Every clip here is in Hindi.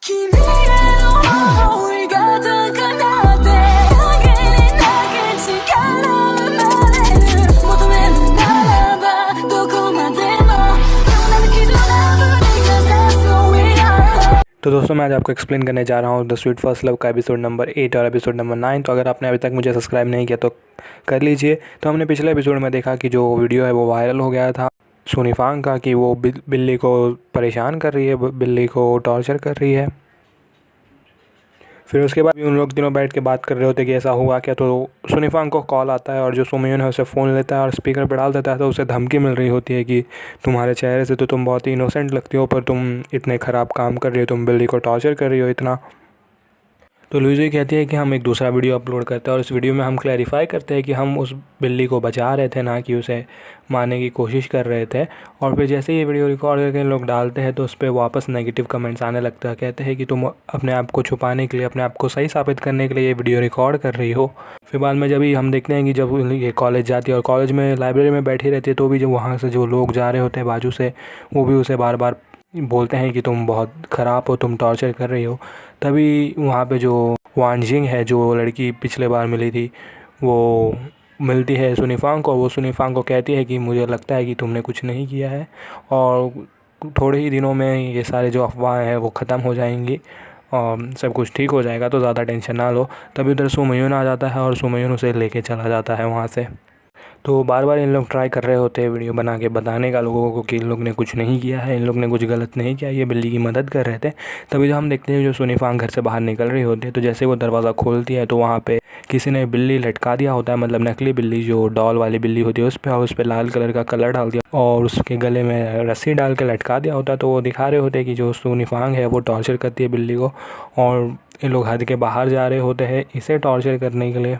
君への想いが高鳴って限りなき力生まれる求めるならばどこまでもतो दोस्तों मैं आज आपको एक्सप्लेन करने जा रहा हूँ द स्वीट फर्स्ट लव का एपिसोड नंबर 8 और एपिसोड नंबर 9। तो अगर आपने अभी तक मुझे सब्सक्राइब नहीं किया तो कर लीजिए। तो हमने पिछले एपिसोड में देखा कि जो वीडियो है वो वायरल हो गया था सुनिफांग का कि वो बिल्ली को परेशान कर रही है, बिल्ली को टॉर्चर कर रही है। फिर उसके बाद भी उन लोग तीनों बैठ के बात कर रहे होते कि ऐसा हुआ क्या। तो सुनिफांग को कॉल आता है और जो सुमयून है उसे फ़ोन लेता है और स्पीकर पर डाल देता है। तो उसे धमकी मिल रही होती है कि तुम्हारे चेहरे से तो तुम बहुत ही इनोसेंट लगती हो, पर तुम इतने ख़राब काम कर रही हो, तुम बिल्ली को टॉर्चर कर रही हो इतना। तो लुइजी कहती है कि हम एक दूसरा वीडियो अपलोड करते हैं और इस वीडियो में हम क्लैरिफाई करते हैं कि हम उस बिल्ली को बचा रहे थे, ना कि उसे मारने की कोशिश कर रहे थे। और फिर जैसे ये वीडियो रिकॉर्ड करके लोग डालते हैं तो उस पर वापस नेगेटिव कमेंट्स आने लगता है। कहते हैं कि तुम अपने आप को छुपाने के लिए, अपने आप को सही साबित करने के लिए ये वीडियो रिकॉर्ड कर रही हो। फिर बाद में जब हम देखते हैं कि जब ये कॉलेज जाती है और कॉलेज में लाइब्रेरी में बैठी रहती है तो भी जब वहाँ से जो लोग जा रहे होते हैं बाजू से, वो भी उसे बार बार बोलते हैं कि तुम बहुत ख़राब हो, तुम टॉर्चर कर रही हो। तभी वहाँ पे जो वानजिंग है, जो लड़की पिछले बार मिली थी, वो मिलती है सुनिफांग को। वो सुनिफांग को कहती है कि मुझे लगता है कि तुमने कुछ नहीं किया है और थोड़े ही दिनों में ये सारे जो अफवाहें हैं वो ख़त्म हो जाएंगी और सब कुछ ठीक हो जाएगा, तो ज़्यादा टेंशन ना लो। तभी उधर सुमयून आ जाता है और सुमयून उसे लेके चला जाता है वहाँ से। तो बार बार इन लोग ट्राई कर रहे होते हैं वीडियो बना के बताने का लोगों को कि इन लोग ने कुछ नहीं किया है, इन लोग ने कुछ गलत नहीं किया, ये बिल्ली की मदद कर रहे थे। तभी जो हम देखते हैं जो सुनिफांग घर से बाहर निकल रही होती है तो जैसे वो दरवाज़ा खोलती है तो वहाँ पे किसी ने बिल्ली लटका दिया होता है, मतलब नकली बिल्ली जो डॉल वाली बिल्ली होती है उस पर, और उस पर लाल कलर का कलर डाल दिया और उसके गले में रस्सी डाल के लटका दिया होता है। तो वो दिखा रहे होते हैं कि जो सुनिफांग है वो टॉर्चर करती है बिल्ली को और इन लोग हद के बाहर जा रहे होते हैं इसे टॉर्चर करने के लिए।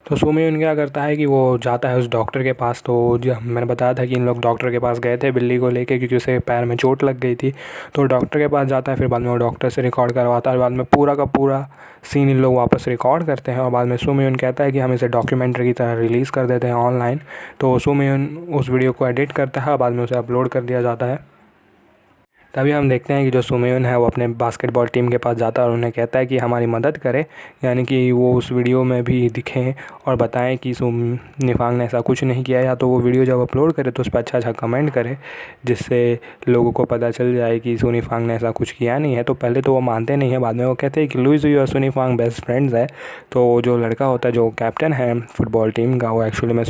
तो सुमयून क्या करता है कि वो जाता है उस डॉक्टर के पास। तो जो मैंने बताया था कि इन लोग डॉक्टर के पास गए थे बिल्ली को लेके क्योंकि उसे पैर में चोट लग गई थी। तो डॉक्टर के पास जाता है, फिर बाद में वो डॉक्टर से रिकॉर्ड करवाता है और बाद में पूरा का पूरा सीन इन लोग वापस रिकॉर्ड करते हैं। और बाद में सुमयून कहता है कि हम इसे डॉक्यूमेंट्री की तरह रिलीज़ कर देते हैं ऑनलाइन। तो सुमयून उस वीडियो को एडिट करता है और बाद में उसे अपलोड कर दिया जाता है। तभी हम देखते हैं कि जो सुमयून है वो अपने बास्केटबॉल टीम के पास जाता है और उन्हें कहता है कि हमारी मदद करें, यानी कि वो उस वीडियो में भी दिखें और बताएं कि सुनिफांग ने ऐसा कुछ नहीं किया, या तो वो वीडियो जब अपलोड करे तो उस पर अच्छा अच्छा कमेंट करे जिससे लोगों को पता चल जाए कि सुनिफांग ने ऐसा कुछ किया नहीं है। तो पहले तो वो मानते नहीं है, बाद में वो कहते हैं कि लुइजी और सुनिफांग बेस्ट फ्रेंड्स है। तो जो लड़का होता है जो कैप्टन है फुटबॉल टीम का, वो एक्चुअली में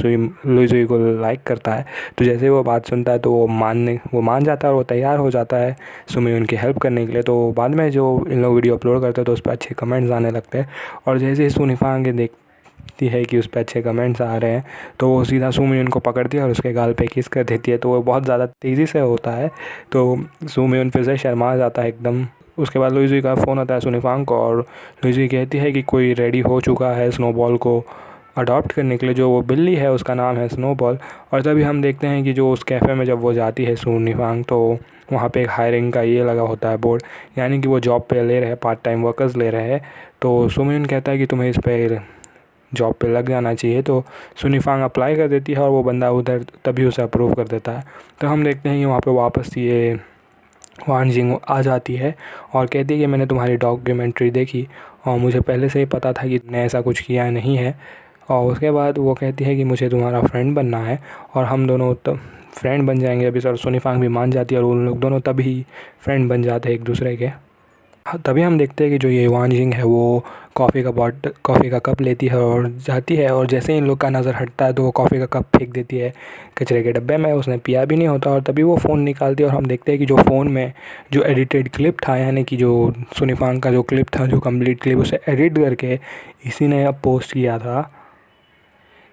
लुइजी को लाइक करता है। तो जैसे वो बात सुनता है तो वो मान जाता है और वो तैयार हो जाता है सुमयून की हेल्प करने के लिए। तो बाद में जो इन लोग वीडियो अपलोड करते हैं तो उस पर अच्छे कमेंट्स आने लगते हैं और जैसे ही सुनिफांग देखती है कि उस पर अच्छे कमेंट्स आ रहे हैं तो वो सीधा सुमयून को पकड़ती है और उसके गाल पे किस कर देती है। तो वो बहुत ज़्यादा तेज़ी से होता है तो सुमयून फिर से शर्मा जाता है एकदम। उसके बाद लुइजी का फ़ोन आता है सुनिफांग को और लुइजी कहती है कि कोई रेडी हो चुका है स्नोबॉल को अडॉप्ट करने के लिए, जो वो बिल्ली है उसका नाम है स्नोबॉल। और तभी हम देखते हैं कि जो उस कैफ़े में जब वो जाती है सुनिफांग तो वहाँ पे एक हायरिंग का ये लगा होता है बोर्ड, यानी कि वो जॉब पे ले रहे हैं, पार्ट टाइम वर्कर्स ले रहे हैं। तो सुमयून कहता है कि तुम्हें इस पर जॉब पे लग जाना चाहिए। तो सुनिफांग अप्लाई कर देती है और वो बंदा उधर तभी उसे अप्रूव कर देता है। तो हम देखते हैं कि वहाँ पे वापस ये वानजिंग आ जाती है और कहती है कि मैंने तुम्हारी डॉक्यूमेंट्री देखी और मुझे पहले से ही पता था कि तुमने ऐसा कुछ किया नहीं है। और उसके बाद वो कहती है कि मुझे तुम्हारा फ्रेंड बनना है और हम दोनों तो फ्रेंड बन जाएंगे अभी सर। सुनिफांग भी मान जाती है और उन लोग दोनों तभी फ्रेंड बन जाते हैं एक दूसरे के। तभी हम देखते हैं कि जो ये वानजिंग है वो कॉफ़ी का कप लेती है और जाती है और जैसे ही इन लोग का नज़र हटता है तो वो कॉफ़ी का कप फेंक देती है कचरे के डब्बे में। उसने पिया भी नहीं होता और तभी वो फ़ोन निकालती है और हम देखते हैं कि जो फ़ोन में जो एडिटेड क्लिप था, यानी कि जो सुनिफांग का जो क्लिप था, जो कंप्लीट क्लिप, उसे एडिट करके इसी ने अब पोस्ट किया था।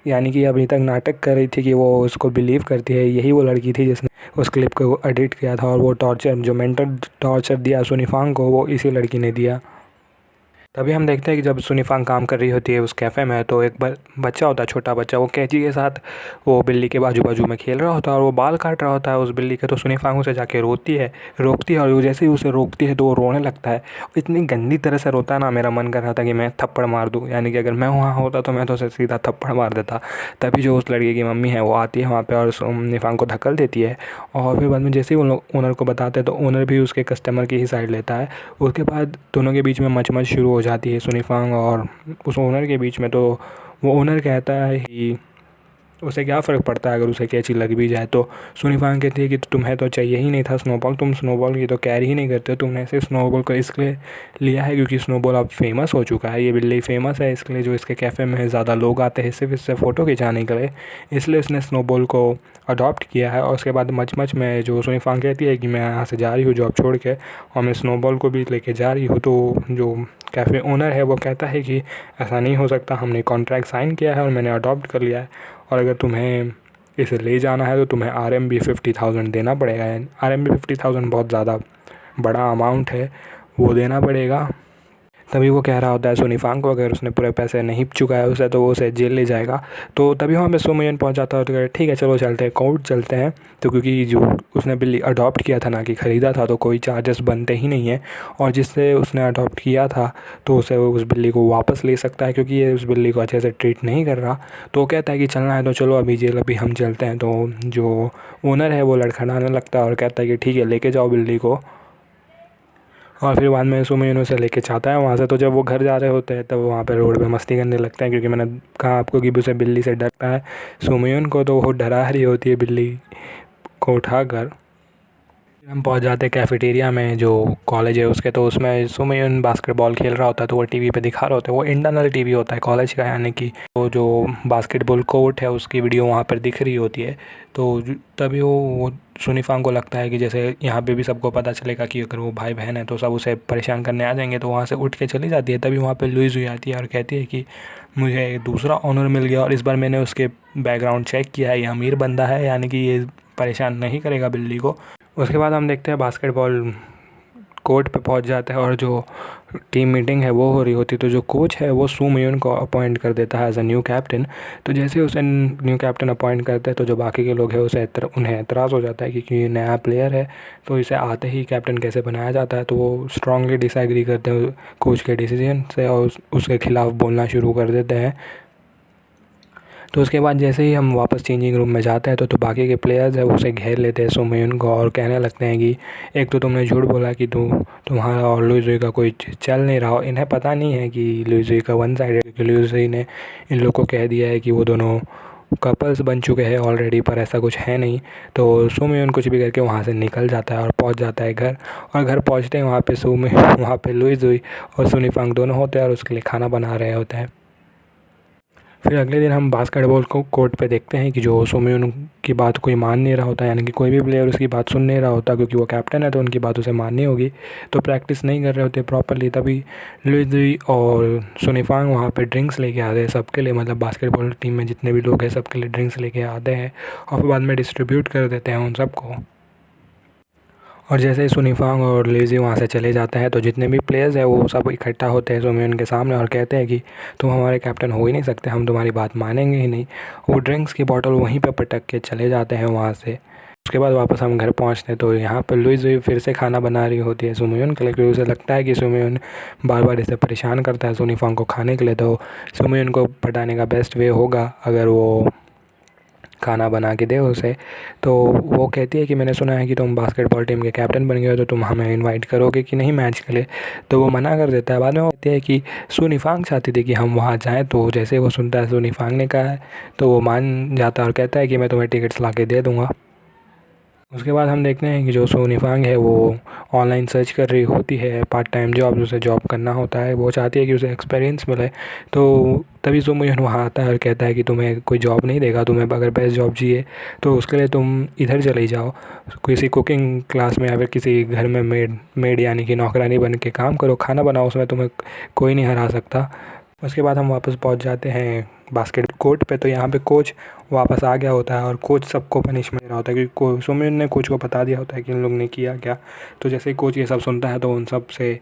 यानी कि अभी तक नाटक कर रही थी कि वो उसको बिलीव करती है, यही वो लड़की थी जिसने उस क्लिप को एडिट किया था और वो टॉर्चर, जो मेंटल टॉर्चर दिया सुनिफांग को, वो इसी लड़की ने दिया। तभी हम देखते हैं कि जब सुनीफांग काम कर रही होती है उस कैफ़े में, तो एक बच्चा होता है, छोटा बच्चा, वो कैंची के साथ वो बिल्ली के बाजू बाजू में खेल रहा होता है और वो बाल काट रहा होता है उस बिल्ली के। तो सुनीफांग उसे जाके रोकती है और वो जैसे ही उसे रोकती है तो वो रोने लगता है। इतनी गंदी तरह से रोता है ना, मेरा मन कर रहा था कि मैं थप्पड़ मार दूँ, यानी कि अगर मैं वहाँ होता तो मैं तो उसे सीधा थप्पड़ मार देता। तभी जो उस लड़के की मम्मी है वो आती है वहाँ पर और सुनीफांग को धक्कल देती है। और फिर बाद में जैसे ही उन लोग ओनर को बताते हैं तो ओनर भी उसके कस्टमर की ही साइड लेता है। उसके बाद दोनों के बीच में मच शुरू हो जाती है सुनीफांग और उस ओनर के बीच में। तो वो ओनर कहता है कि उसे क्या फ़र्क पड़ता है अगर उसे कैंची लग भी जाए। तो सुनीफांग कहती है कि तुम्हें तो चाहिए ही नहीं था स्नोबॉल, तुम स्नोबॉल की तो कैरी ही नहीं करते हो, तुमने सिर्फ स्नोबॉल को इसलिए लिया है क्योंकि स्नोबॉल अब फेमस हो चुका है, ये बिल्ली फेमस है, इसके लिए जो इसके कैफ़े में ज़्यादा लोग आते हैं सिर्फ इससे फ़ोटो खिंचाने के लिए, इसलिए उसने स्नोबॉल को अडॉप्ट किया है। और उसके बाद मच में जो सुनीफांग कहती है कि मैं यहाँ से जा रही हूँ जॉब छोड़ के और मैं स्नोबॉल को भी लेके जा रही हूँ। तो जो कैफ़े ओनर है वो कहता है कि ऐसा नहीं हो सकता, हमने कॉन्ट्रैक्ट साइन किया है और मैंने अडॉप्ट कर लिया है, और अगर तुम्हें इसे ले जाना है तो तुम्हें RMB 50,000 देना पड़ेगा। RMB 50,000 बहुत ज़्यादा बड़ा अमाउंट है, वो देना पड़ेगा। तभी वो कह रहा होता है सुनीफांग को अगर उसने पूरे पैसे नहीं चुकाए उसे तो वो उसे जेल ले जाएगा। तो तभी वहाँ पे सो मियन पहुँच जाता है, तो ठीक है चलो चलते हैं, कोर्ट चलते हैं। तो क्योंकि जो उसने बिल्ली अडॉप्ट किया था ना कि ख़रीदा था, तो कोई चार्जेस बनते ही नहीं है, और जिससे उसने अडॉप्ट किया था तो उसे उस बिल्ली को वापस ले सकता है क्योंकि ये उस बिल्ली को अच्छे से ट्रीट नहीं कर रहा। तो वो कहता है कि चलना है तो चलो अभी जेल, अभी हम चलते हैं। तो जो ओनर है वो लड़खड़ाने लगता है और कहता है कि ठीक है लेके जाओ बिल्ली को। और फिर बाद में सुमयन उसे लेके जाता है वहाँ से। तो जब वो घर जा रहे होते हैं तब वहाँ पे रोड पे मस्ती करने लगते हैं, क्योंकि मैंने कहा आपको कि उसे बिल्ली से डरता है सुमयन को, तो वो डरा रही होती है बिल्ली को उठाकर। हम पहुंच जाते हैं कैफ़ेटेरिया में जो कॉलेज है उसके। तो उसमें सुमयन बास्केटबॉल खेल रहा होता है, तो वो टीवी पे दिखा रहा होता है, वो इंटरनल टीवी होता है कॉलेज का, यानी कि वो जो बास्केटबॉल कोर्ट है उसकी वीडियो वहाँ पर दिख रही होती है। तो तभी वो सुनीफांग को लगता है कि जैसे यहाँ पे भी सबको पता चलेगा कि अगर वो भाई बहन है तो सब उसे परेशान करने आ जाएंगे, तो वहाँ से उठ के चली जाती है। तभी वहाँ पे लुइस हुई आती है और कहती है कि मुझे एक दूसरा ऑनर मिल गया और इस बार मैंने उसके बैकग्राउंड चेक किया है, ये अमीर बंदा है, यानी कि ये परेशान नहीं करेगा बिल्ली को। उसके बाद हम देखते हैं बास्केटबॉल कोर्ट पे पहुंच जाते हैं और जो टीम मीटिंग है वो हो रही होती है। तो जो कोच है वो सू मियन को अपॉइंट कर देता है एज अ न्यू कैप्टन। तो जैसे उसे न्यू कैप्टन अपॉइंट करते हैं तो जो बाकी के लोग हैं उसे उन्हें एतराज़ हो जाता है क्योंकि ये नया प्लेयर है, तो इसे आते ही कैप्टन कैसे बनाया जाता है। तो वो स्ट्रांगली डिसएग्री करते हैं कोच के डिसीजन से और उसके खिलाफ़ बोलना शुरू कर देते हैं। तो उसके बाद जैसे ही हम वापस चेंजिंग रूम में जाते हैं तो बाकी के प्लेयर्स है वो उसे घेर लेते हैं सुमयन को और कहने लगते हैं कि एक तो तुमने झूठ बोला कि तुम्हारा और लुइस का कोई चल नहीं रहा हो। इन्हें पता नहीं है कि लुइस का वन साइड है, क्योंकि लुइस ने इन लोग को कह दिया है कि वो दोनों कपल्स बन चुके हैं ऑलरेडी, पर ऐसा कुछ है नहीं। तो सुमयन कुछ भी करके वहाँ से निकल जाता है और पहुँच जाता है घर। और घर पहुँचते हैं वहाँ पे लुइस और सुनीफांग दोनों होते हैं और उसके लिए खाना बना रहे होते हैं। फिर अगले दिन हम बास्केटबॉल को कोर्ट पे देखते हैं कि जो सुमयन की बात कोई मान नहीं रहा होता, यानी कि कोई भी प्लेयर उसकी बात सुन नहीं रहा होता, क्योंकि वो कैप्टन है तो उनकी बात उसे माननी होगी। तो प्रैक्टिस नहीं कर रहे होते प्रॉपरली। तभी लुइस और सुनीफांग वहाँ पे ड्रिंक्स लेके आते हैं सबके लिए, मतलब बास्केटबॉल टीम में जितने भी लोग हैं सबके लिए ड्रिंक्स लेके आते हैं और फिर बाद में डिस्ट्रीब्यूट कर देते हैं उन सबको। और जैसे ही सुनीफांग और लेज़ी वहाँ से चले जाते हैं तो जितने भी प्लेयर्स हैं वो सब इकट्ठा होते हैं सुमयन के सामने और कहते हैं कि तुम हमारे कैप्टन हो ही नहीं सकते, हम तुम्हारी बात मानेंगे ही नहीं। वो ड्रिंक्स की बोतल वहीं पे पटक के चले जाते हैं वहाँ से। उसके बाद वापस हम घर पहुँचते हैं तो यहाँ पर लुइस फिर से खाना बना रही होती है सुमयन के लिए, क्योंकि उसे लगता है कि सुमयन बार बार इसे परेशान करता है सुनीफांग को खाने के लिए। तो सुमयन को पटाने का बेस्ट वे होगा अगर वो खाना बना के दे उसे। तो वो कहती है कि मैंने सुना है कि तुम बास्केटबॉल टीम के कैप्टन बन गए हो, तो तुम हमें इनवाइट करोगे कि नहीं मैच के लिए। तो वो मना कर देता है। बाद में वो कहती है कि सुनीफांग चाहती थी कि हम वहाँ जाएं, तो जैसे वो सुनता है सुनीफांग ने कहा है तो वो मान जाता है और कहता है कि मैं तुम्हें टिकट्स ला के दे दूँगा। उसके बाद हम देखते हैं कि जो सुनीफांग है वो ऑनलाइन सर्च कर रही होती है पार्ट टाइम जॉब, उसे जॉब करना होता है, वो चाहती है कि उसे एक्सपीरियंस मिले। तो तभी सुमयन वहाँ आता है और कहता है कि तुम्हें कोई जॉब नहीं देगा, तुम्हें अगर बेस्ट जॉब चाहिए तो उसके लिए तुम इधर चले जाओ, किसी कुकिंग क्लास में या फिर किसी घर में मेड यानी कि नौकरानी बन के काम करो, खाना बनाओ, उसमें तुम्हें कोई नहीं हरा सकता। उसके बाद हम वापस पहुंच जाते हैं बास्केट कोर्ट पे। तो यहाँ पे कोच वापस आ गया होता है और कोच सबको पनिशमेंट दे रहा होता है, क्योंकि सुमयन ने कोच को बता दिया होता है कि इन लोग ने किया क्या। तो जैसे ही कोच ये सब सुनता है तो उन सब से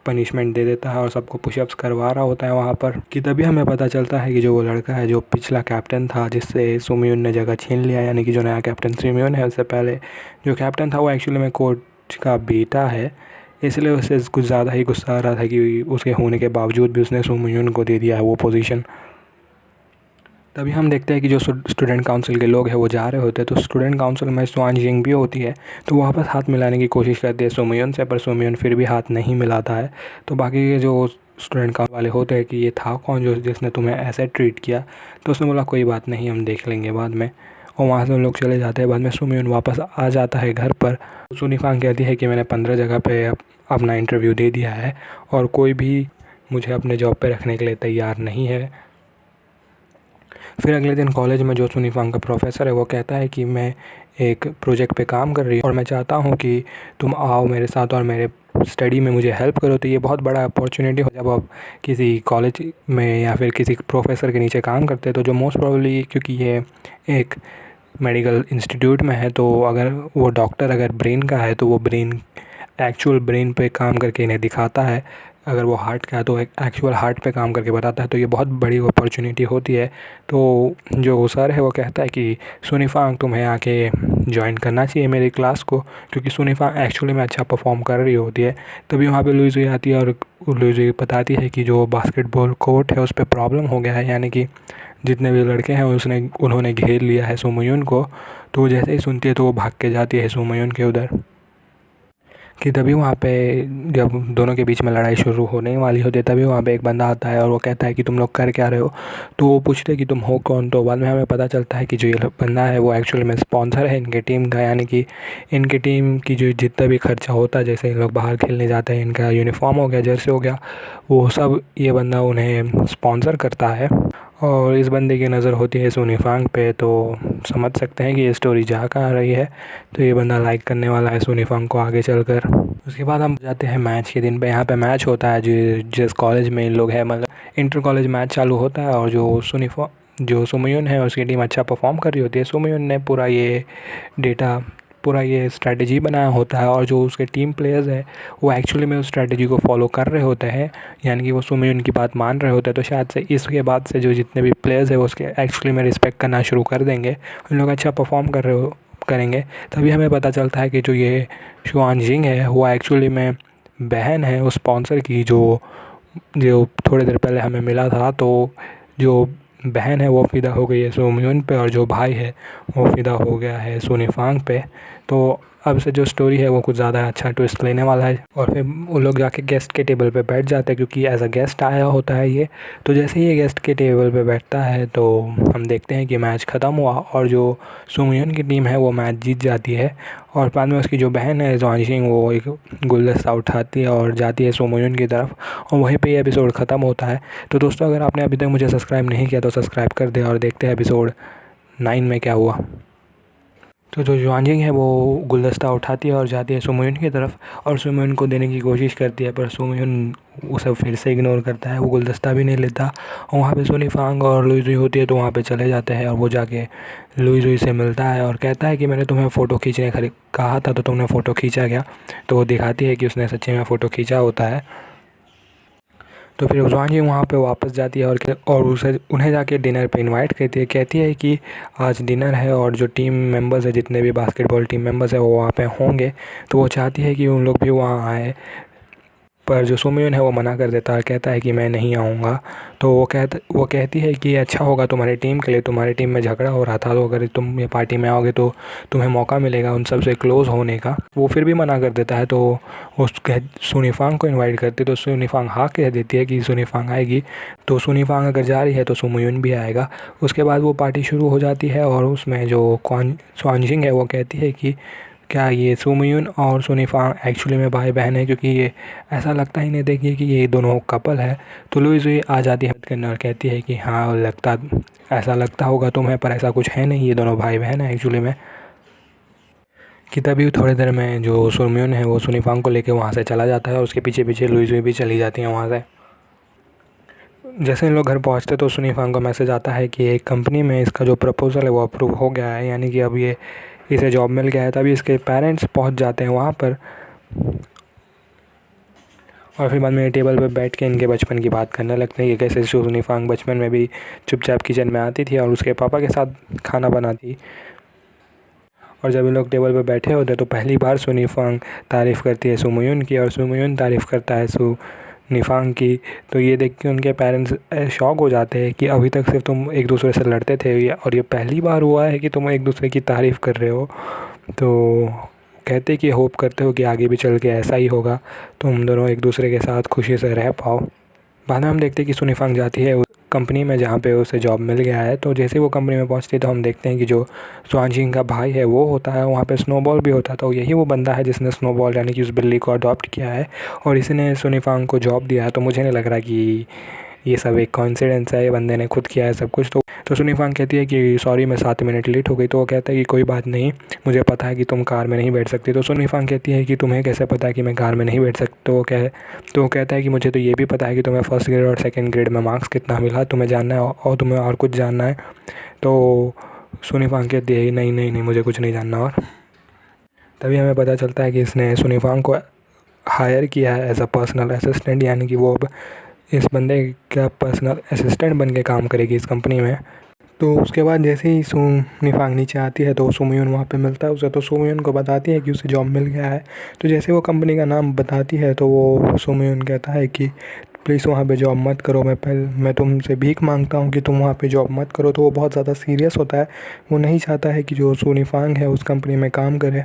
पनिशमेंट दे देता है और सबको पुशअप्स करवा रहा होता है वहाँ पर। कि तभी हमें पता चलता है कि जो वो लड़का है जो पिछला कैप्टन था जिससे सुमयून ने जगह छीन लिया, यानी कि जो नया कैप्टन सुमयून है, उससे पहले जो कैप्टन था वो एक्चुअली में कोच का बेटा है। इसलिए उससे कुछ ज़्यादा ही गुस्सा आ रहा था कि उसके होने के बावजूद भी उसने सुमयून को दे दिया है वो पोजीशन। तभी हम देखते हैं कि जो स्टूडेंट काउंसिल के लोग हैं वो जा रहे होते हैं, तो स्टूडेंट काउंसिल में स्वान जिंग भी होती है, तो वो वापस हाथ मिलाने की कोशिश करती है सुमयून से, पर सुमयून फिर भी हाथ नहीं मिलाता है। तो बाकी के जो स्टूडेंट काउंसिल वाले होते हैं कि ये था कौन जो जिसने तुम्हें ऐसे ट्रीट किया, तो उसने बोला कोई बात नहीं, हम देख लेंगे बाद में, और वहाँ से उन लोग चले जाते हैं। बाद में सुमयून वापस आ जाता है घर पर। सुनीफांग कहती है कि मैंने 15 जगह पे अपना इंटरव्यू दे दिया है और कोई भी मुझे अपने जॉब पे रखने के लिए तैयार नहीं है। फिर अगले दिन कॉलेज में जो सुनीफांग का प्रोफेसर है वो कहता है कि मैं एक प्रोजेक्ट पे काम कर रही हूँ और मैं चाहता हूँ कि तुम आओ मेरे साथ और मेरे स्टडी में मुझे हेल्प करो। तो ये बहुत बड़ा अपॉर्चुनिटी हो जब आप किसी कॉलेज में या फिर किसी प्रोफेसर के नीचे काम करते हैं, तो जो मोस्ट प्रोबेबली क्योंकि ये एक मेडिकल इंस्टीट्यूट में है, तो अगर वो डॉक्टर अगर ब्रेन का है तो वो ब्रेन एक्चुअल ब्रेन पे काम करके इन्हें दिखाता है, अगर वो हार्ट का है तो एक एक्चुअल हार्ट पे काम करके बताता है। तो ये बहुत बड़ी अपॉर्चुनिटी होती है। तो जो सर है वो कहता है कि सुनीफांग तुम्हें आके ज्वाइन करना चाहिए मेरी क्लास को, क्योंकि सुनीफांग एक्चुअली में अच्छा परफॉर्म कर रही होती है। तभी वहाँ पे लुई आती है और लुई बताती है कि जो बास्केटबॉल कोर्ट है उस पर प्रॉब्लम हो गया है, यानी कि जितने भी लड़के हैं उन्होंने घेर लिया है सुमयून को। तो जैसे ही सुनती है तो वो भाग के जाती है सुमयून के उधर। कि तभी वहाँ पे जब दोनों के बीच में लड़ाई शुरू होने वाली होती है, तभी वहाँ पे एक बंदा आता है और वो कहता है कि तुम लोग कर क्या रहे हो। तो वो पूछते हैं कि तुम हो कौन। तो बाद में हमें पता चलता है कि जो ये बंदा है वो एक्चुअली में स्पॉन्सर है इनके टीम का, यानी कि इनकी टीम की जो जितना भी खर्चा होता है, जैसे इन लोग बाहर खेलने जाते हैं, इनका यूनिफॉर्म हो गया, जर्सी हो गया, वो सब ये बंदा उन्हें स्पॉन्सर करता है। और इस बंदे की नज़र होती है सुनीफांग पे, तो समझ सकते हैं कि ये स्टोरी जा कहाँ रही है। तो ये बंदा लाइक करने वाला है सुनीफांग को आगे चलकर। उसके बाद हम जाते हैं मैच के दिन पे। यहाँ पे मैच होता है जिस कॉलेज में इन लोग हैं, मतलब इंटर कॉलेज मैच चालू होता है और जो सुमयून है उसकी टीम अच्छा परफॉर्म कर रही होती है। सुमयून ने पूरा ये स्ट्रैटेजी बनाया होता है और जो उसके टीम प्लेयर्स है वो एक्चुअली में उस स्ट्रैटेजी को फॉलो कर रहे होते हैं, यानी कि वो सुमयून की बात मान रहे होते हैं। तो शायद से इसके बाद से जो जितने भी प्लेयर्स है वो उसके एक्चुअली में रिस्पेक्ट करना शुरू कर देंगे, उन लोग अच्छा परफॉर्म करेंगे। तभी हमें पता चलता है कि जो ये शुआन जिंग है वो एक्चुअली में बहन है उस स्पॉन्सर की, जो थोड़ी देर पहले हमें मिला था। तो जो बहन है वो फ़िदा हो गई है सुमयून पे और जो भाई है वो फ़िदा हो गया है सुनीफांग पे। तो अब से जो स्टोरी है वो कुछ ज़्यादा अच्छा ट्विस्ट लेने वाला है। और फिर वो लोग जाके गेस्ट के टेबल पे बैठ जाते हैं, क्योंकि एज अ गेस्ट आया होता है ये। तो जैसे ही ये गेस्ट के टेबल पे बैठता है तो हम देखते हैं कि मैच ख़त्म हुआ और जो सुमयून की टीम है वो मैच जीत जाती है। और बाद में उसकी जो बहन है ज़ुआनजिंग वो एक गुलदस्ता उठाती है और जाती है सुमयून की तरफ, और वहीं पे ये एपिसोड ख़त्म होता है। तो दोस्तों अगर आपने अभी तक मुझे सब्सक्राइब नहीं किया तो सब्सक्राइब कर दें और देखते हैं एपिसोड 9 में क्या हुआ। तो जो ज़ुआनजिंग है वो गुलदस्ता उठाती है और जाती है सुमयून की तरफ और सुमयून को देने की कोशिश करती है, पर सुमयून उसे फिर से इग्नोर करता है, वो गुलदस्ता भी नहीं लेता। और वहाँ पे सुनीफांग और लुई होती है, तो वहाँ पे चले जाते हैं और वो जाके लुई से मिलता है और कहता है कि मैंने तुम्हें फ़ोटो खींचने कहा था तो तुमने फ़ोटो खींचा क्या। तो वो दिखाती है कि उसने सच्ची में फ़ोटो खींचा होता है। तो फिर ज़ुआनजिंग वहाँ पे वापस जाती है और उन्हें जाके डिनर पे इनवाइट करती है, कहती है कि आज डिनर है और जो टीम मेंबर्स है, जितने भी बास्केटबॉल टीम मेंबर्स है वो वहाँ पे होंगे। तो वो चाहती है कि उन लोग भी वहाँ आए, पर जो सुमयून है वो मना कर देता है, कहता है कि मैं नहीं आऊँगा। तो वो कहती है कि अच्छा होगा तुम्हारी टीम के लिए, तुम्हारी टीम में झगड़ा हो रहा था, तो अगर तुम ये पार्टी में आओगे तो तुम्हें मौका मिलेगा उन सब से क्लोज़ होने का। वो फिर भी मना कर देता है। तो सुनीफांग को इनवाइट करती, तो सुनीफांग हाँ कह देती है कि सुनीफांग आएगी। तो सुनीफांग अगर जा रही है तो सुमयून भी आएगा। उसके बाद वो पार्टी शुरू हो जाती है और उसमें जो ज़ुआनजिंग है वो कहती है कि क्या ये सुमयून और सुनीफांग एक्चुअली में भाई बहन है, क्योंकि ये ऐसा लगता ही नहीं देखिए कि ये दोनों कपल है। तो लुई आ जाती है मदद करने और कहती है कि हाँ ऐसा लगता होगा तुम्हें, पर ऐसा कुछ है नहीं, ये दोनों भाई बहन है एक्चुअली में। कि तभी थोड़ी देर में जो सुमयून है वो सुनीफांग को लेकर वहाँ से चला जाता है और उसके पीछे पीछे लुई भी चली जाती है वहाँ से। जैसे इन लोग घर पहुँचते तो सुनीफांग को मैसेज आता है कि एक कंपनी में इसका जो प्रपोज़ल है वो अप्रूव हो गया है, यानी कि अब ये इसे जॉब मिल गया है। तभी इसके पेरेंट्स पहुंच जाते हैं वहाँ पर और फिर बाद में टेबल पर बैठ के इनके बचपन की बात करने लगते हैं कि कैसे सुनी फांग बचपन में भी चुपचाप किचन में आती थी और उसके पापा के साथ खाना बनाती। और जब ये लोग टेबल पर बैठे होते तो पहली बार सुनी फांग तारीफ़ करती है सुमोयुन की और सुमोयुन तारीफ़ करता है सुनी फांग की। तो ये देख के उनके पेरेंट्स शॉक हो जाते हैं कि अभी तक सिर्फ तुम एक दूसरे से लड़ते थे और ये पहली बार हुआ है कि तुम एक दूसरे की तारीफ़ कर रहे हो। तो कहते कि होप करते हो कि आगे भी चल के ऐसा ही होगा, तुम दोनों एक दूसरे के साथ खुशी से रह पाओ। बाद में हम देखते हैं कि सुनी फांग जाती है उस कंपनी में जहाँ पे उसे जॉब मिल गया है। तो जैसे वो कंपनी में पहुँचती है तो हम देखते हैं कि जो स्वानजिंग का भाई है वो होता है वहाँ पे, स्नोबॉल भी होता है। तो यही वो बंदा है जिसने स्नोबॉल यानी कि उस बिल्ली को अडॉप्ट किया है और इसी ने सुनी फांग को जॉब दिया है। तो मुझे नहीं लग रहा कि ये सब एक कोइंसिडेंस है, ये बंदे ने खुद किया है सब कुछ। तो सुनी फांग कहती है कि सॉरी मैं 7 मिनट लेट हो गई। तो वो कहता है कि कोई बात नहीं, मुझे पता है कि तुम कार में नहीं बैठ सकती। तो सुनी फांग कहती है कि तुम्हें कैसे पता है कि मैं कार में नहीं बैठ सकती। तो वो कहता है कि मुझे तो ये भी पता है कि तुम्हें फर्स्ट ग्रेड और सेकंड ग्रेड में मार्क्स कितना मिला, तुम्हें जानना है और तुम्हें और कुछ जानना है। तो सुनी फांग कहती है नहीं नहीं नहीं, मुझे कुछ नहीं जानना। और तभी हमें पता चलता है कि इसने सुनी फांग को हायर किया है एज अ पर्सनल असिस्टेंट, यानी कि वो अब इस बंदे का पर्सनल असिस्टेंट बन के काम करेगी इस कंपनी में। तो उसके बाद जैसे ही सुनी फांग नीचे आती है तो सुमोयुन वहाँ पे मिलता है उसे। तो सुमोयुन को बताती है कि उसे जॉब मिल गया है। तो जैसे वो कंपनी का नाम बताती है तो वो सुमोयुन कहता है कि प्लीज़ वहाँ पे जॉब मत करो, मैं तुमसे भीख मांगता हूँ कि तुम वहाँ पे जॉब मत करो। तो वो बहुत ज़्यादा सीरियस होता है, वो नहीं चाहता है कि जो सुनी फांग है उस कंपनी में काम करे।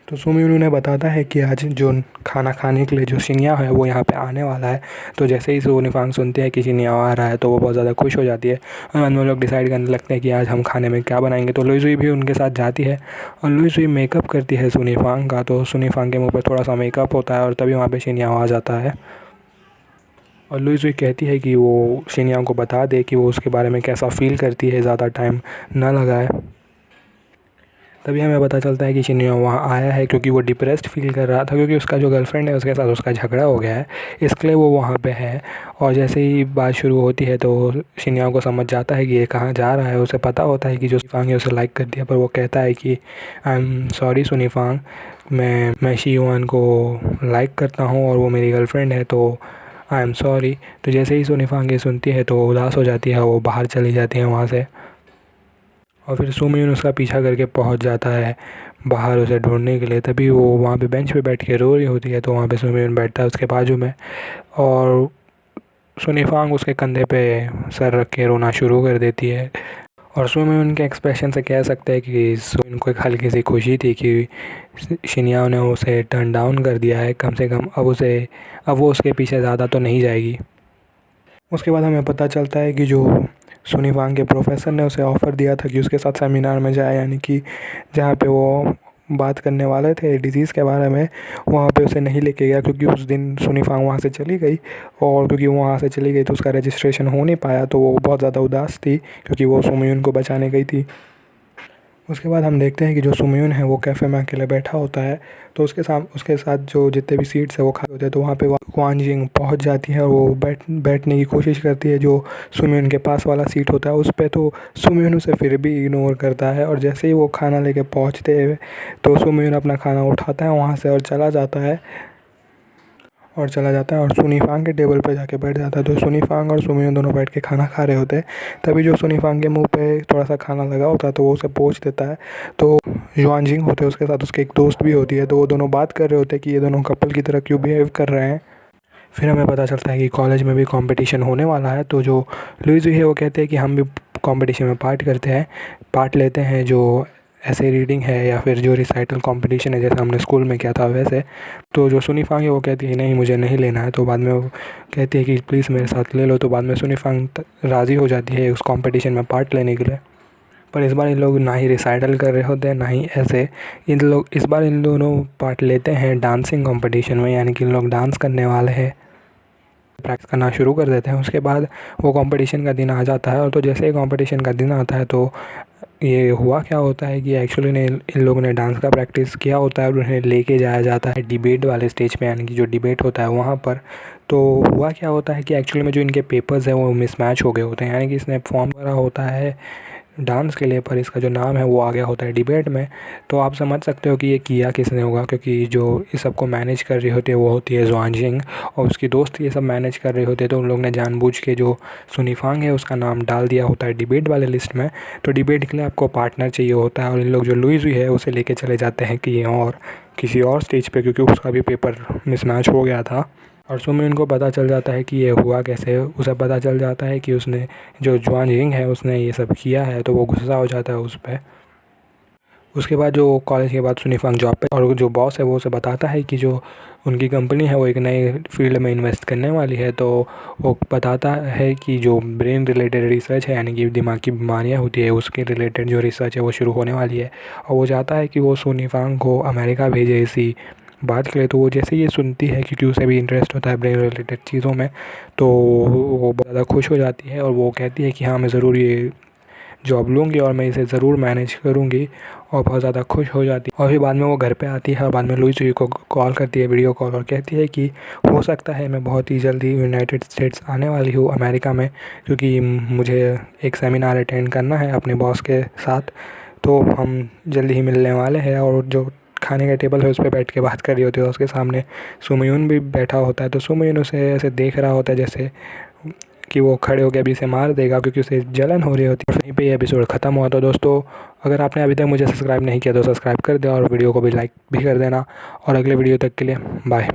तो सुमोयुन उन्हें बताता है कि आज जो खाना खाने के लिए जो शिन्या है वो यहाँ पे आने वाला है। तो जैसे ही सुनी फांग सुनते हैं कि शिन्या आ रहा है तो वो बहुत ज़्यादा खुश हो जाती है और बाद में लोग डिसाइड करने लगते हैं कि आज हम खाने में क्या बनाएंगे। तो लुई भी उनके साथ जाती है और लुई मेकअप करती है सुनी फांग का। तो सुनी फांग के मुँह पर थोड़ा सा मेकअप होता है और तभी वहाँ पर शिन्या आ जाता है और लुई कहती है कि वो शिन्या को बता दे कि वो उसके बारे में कैसा फ़ील करती है, ज़्यादा टाइम ना लगाए। तभी हमें पता चलता है कि शिन्या वहाँ आया है क्योंकि वो डिप्रेस्ड फील कर रहा था, क्योंकि उसका जो गर्लफ्रेंड है उसके साथ उसका झगड़ा हो गया है, इसलिए वो वहाँ पे है। और जैसे ही बात शुरू होती है तो शिन्या को समझ जाता है कि ये कहाँ जा रहा है। उसे पता होता है कि जो फांग है उसे लाइक कर दिया, पर वो कहता है कि आई एम सॉरी सुनी फांग, मैं शीयुआन को लाइक करता हूँ और वो मेरी गर्लफ्रेंड है, तो आई एम सॉरी। तो जैसे ही सुनी फांग ये सुनती है तो उदास हो जाती है, वो बाहर चली जाती है वहाँ से। और फिर सुमोयुन उसका पीछा करके पहुंच जाता है बाहर उसे ढूंढने के लिए। तभी वो वहाँ पे बेंच पे बैठ के रो रही होती है। तो वहाँ पे सुमोयुन बैठता है उसके बाजू में और सुनी फांग उसके कंधे पे सर रख के रोना शुरू कर देती है। और सुमोयुन के एक्सप्रेशन से कह सकते हैं कि सुमोयुन को एक हल्की सी खुशी थी कि शिन्या ने उसे टर्न डाउन कर दिया है, कम से कम अब वो उसके पीछे ज़्यादा तो नहीं जाएगी। उसके बाद हमें पता चलता है कि जो सुनी फांग के प्रोफेसर ने उसे ऑफ़र दिया था कि उसके साथ सेमिनार में जाए, यानी कि जहाँ पे वो बात करने वाले थे डिजीज़ के बारे में, वहाँ पे उसे नहीं लेके गया क्योंकि उस दिन सुनी फांग वहाँ से चली गई। और क्योंकि वो वहाँ से चली गई तो उसका रजिस्ट्रेशन हो नहीं पाया, तो वो बहुत ज़्यादा उदास थी क्योंकि वो सुमोयुन को बचाने गई थी। उसके बाद हम देखते हैं कि जो सुमोयुन है वो कैफ़े में अकेले बैठा होता है। तो उसके साथ जो जितने भी सीट्स है वो खाली होते हैं। तो वहाँ पे वानजिंग पहुँच जाती है और वो बैठने की कोशिश करती है जो सुमोयुन के पास वाला सीट होता है उस पर। तो सुमोयुन उसे फिर भी इग्नोर करता है और जैसे ही वो खाना लेके पहुँचते हैं तो सुमोयुन अपना खाना उठाता है वहाँ से और चला जाता है और सुनी फांग के टेबल पे जाके बैठ जाता है। तो सुनी फांग और सुमोयुन दोनों बैठ के खाना खा रहे होते हैं। तभी जो सुनी फांग के मुंह पे थोड़ा सा खाना लगा होता है तो वो उसे पोंछ देता है। तो युआनजिंग होते हैं उसके साथ, उसके एक दोस्त भी होती है। तो वो दोनों बात कर रहे होते हैं कि ये दोनों कपल की तरह क्यों बिहेव कर रहे हैं। फिर हमें पता चलता है कि कॉलेज में भी कंपटीशन होने वाला है। तो जो लुई है वो कहते हैं कि हम भी कंपटीशन में पार्ट लेते हैं, जो ऐसे रीडिंग है या फिर जो रिसाइटल कंपटीशन है जैसे हमने स्कूल में किया था वैसे। तो जो सुनी फांग है वो कहती है नहीं मुझे नहीं लेना है। तो बाद में वो कहती है कि प्लीज़ मेरे साथ ले लो। तो बाद में सुनी फांग राज़ी हो जाती है उस कंपटीशन में पार्ट लेने के लिए। पर इस बार इन लोग ना ही रिसाइटल कर रहे होते हैं ना ही ऐसे, इस बार इन दोनों पार्ट लेते हैं डांसिंग कंपटीशन में, यानी कि इन लोग डांस करने वाले हैं, प्रैक्टिस करना शुरू कर देते हैं। उसके बाद वो कंपटीशन का दिन आ जाता है। और तो जैसे ही कंपटीशन का दिन आता है तो ये हुआ क्या होता है कि एक्चुअली इन लोगों ने डांस का प्रैक्टिस किया होता है और उन्हें लेके जाया जाता है डिबेट वाले स्टेज पे, यानी कि जो डिबेट होता है वहाँ पर। तो हुआ क्या होता है कि एक्चुअली में जो इनके पेपर्स हैं वो मिसमैच हो गए होते हैं, यानी कि इसने फॉर्म भरा होता है डांस के लिए, पर इसका जो नाम है वो आ गया होता है डिबेट में। तो आप समझ सकते हो कि ये किया किसने होगा, क्योंकि जो इस सब को मैनेज कर रही होती है वो होती है ज्वांजिंग, और उसकी दोस्त ये सब मैनेज कर रहे होते हैं। तो उन लोग ने जानबूझ के जो सुनिफांग है उसका नाम डाल दिया होता है डिबेट वाले लिस्ट में। तो डिबेट के लिए आपको पार्टनर चाहिए होता है, और इन लोग जो लुइस है उसे लेके चले जाते हैं कि और किसी और स्टेज पे, क्योंकि उसका भी पेपर मिसमैच हो गया था। और सुमिन को पता चल जाता है कि ये हुआ कैसे। उसे पता चल जाता है कि उसने जो ज्वांजिंग है उसने ये सब किया है, तो वो गुस्सा हो जाता है उस पर। उसके बाद जो कॉलेज के बाद सुनिफांग जॉब पे, और जो बॉस है वो उसे बताता है कि जो उनकी कंपनी है वो एक नए फील्ड में इन्वेस्ट करने वाली है। तो वो बताता है कि जो ब्रेन रिलेटेड रिसर्च है, यानी कि दिमाग की बीमारियाँ होती है उसके रिलेटेड जो रिसर्च है वो शुरू होने वाली है। और वो चाहता है कि वो सुनिफांग को अमेरिका भेजे इसी बात के लिए। तो वो जैसे ये सुनती है, क्योंकि उसे भी इंटरेस्ट होता है ब्रेन रिलेटेड चीज़ों में, तो वो बहुत ज़्यादा खुश हो जाती है और वो कहती है कि हाँ मैं ज़रूर ये जॉब लूँगी और मैं इसे ज़रूर मैनेज करूँगी, और बहुत ज़्यादा खुश हो जाती है। और फिर बाद में वो घर पे आती है और बाद में लुइस को कॉल करती है, वीडियो कॉल, और कहती है कि हो सकता है मैं बहुत ही जल्दी यूनाइटेड स्टेट्स आने वाली हूँ अमेरिका में, क्योंकि मुझे एक सेमिनार अटेंड करना है अपने बॉस के साथ। तो हम जल्दी ही मिलने वाले हैं। और जो खाने का टेबल है उस पर बैठ के बात कर रही होती है, उसके सामने सुमयून भी बैठा होता है। तो सुमयून उसे ऐसे देख रहा होता है जैसे कि वो खड़े होकर अभी इसे मार देगा, क्योंकि उसे जलन हो रही होती है। वहीं पे ये एपिसोड ख़त्म हुआ। तो दोस्तों, अगर आपने अभी तक मुझे सब्सक्राइब नहीं किया तो सब्सक्राइब कर दे और वीडियो को भी लाइक भी कर देना। और अगले वीडियो तक के लिए बाय।